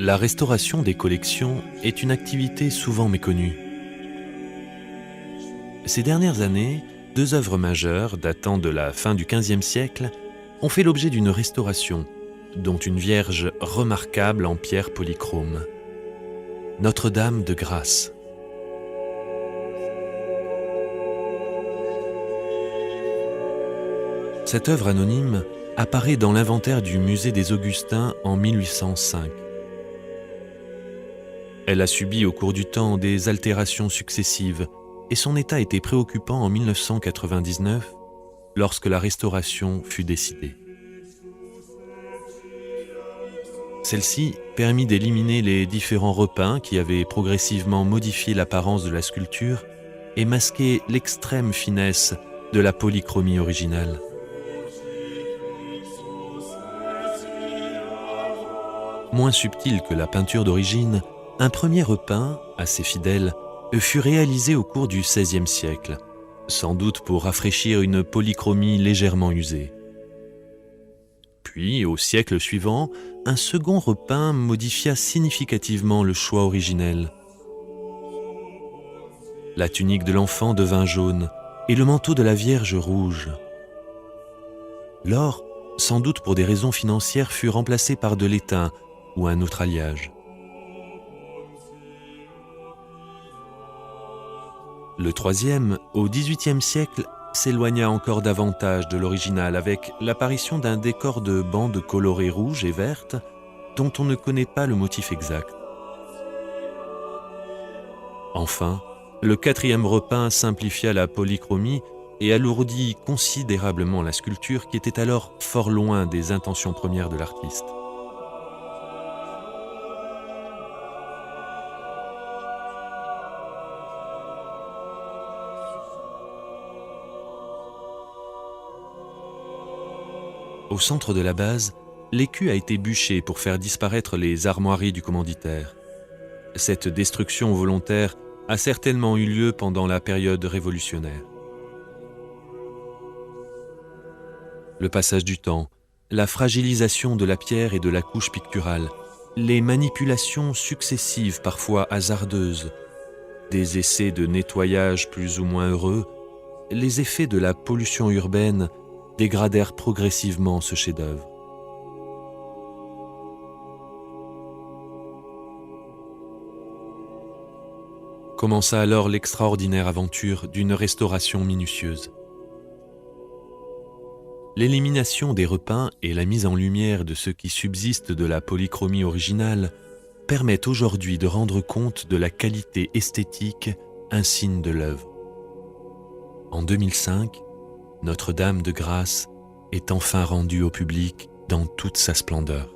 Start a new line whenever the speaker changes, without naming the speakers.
La restauration des collections est une activité souvent méconnue. Ces dernières années, deux œuvres majeures datant de la fin du XVe siècle ont fait l'objet d'une restauration, dont une Vierge remarquable en pierre polychrome. Notre-Dame de Grâce. Cette œuvre anonyme apparaît dans l'inventaire du musée des Augustins en 1805. Elle a subi au cours du temps des altérations successives et son état était préoccupant en 1999 lorsque la restauration fut décidée. Celle-ci permit d'éliminer les différents repeints qui avaient progressivement modifié l'apparence de la sculpture et masqué l'extrême finesse de la polychromie originale. Moins subtil que la peinture d'origine, un premier repeint, assez fidèle, fut réalisé au cours du XVIe siècle, sans doute pour rafraîchir une polychromie légèrement usée. Puis, au siècle suivant, un second repeint modifia significativement le choix originel. La tunique de l'enfant devint jaune et le manteau de la Vierge rouge. L'or, sans doute pour des raisons financières, fut remplacé par de l'étain ou un autre alliage. Le troisième, au XVIIIe siècle, s'éloigna encore davantage de l'original avec l'apparition d'un décor de bandes colorées rouges et vertes dont on ne connaît pas le motif exact. Enfin, le quatrième repeint simplifia la polychromie et alourdit considérablement la sculpture qui était alors fort loin des intentions premières de l'artiste. Au centre de la base, l'écu a été bûché pour faire disparaître les armoiries du commanditaire. Cette destruction volontaire a certainement eu lieu pendant la période révolutionnaire. Le passage du temps, la fragilisation de la pierre et de la couche picturale, les manipulations successives parfois hasardeuses, des essais de nettoyage plus ou moins heureux, les effets de la pollution urbaine dégradèrent progressivement ce chef-d'œuvre. Commença alors l'extraordinaire aventure d'une restauration minutieuse. L'élimination des repeints et la mise en lumière de ce qui subsiste de la polychromie originale permettent aujourd'hui de rendre compte de la qualité esthétique insigne de l'œuvre. En 2005, Notre-Dame de Grâce est enfin rendue au public dans toute sa splendeur.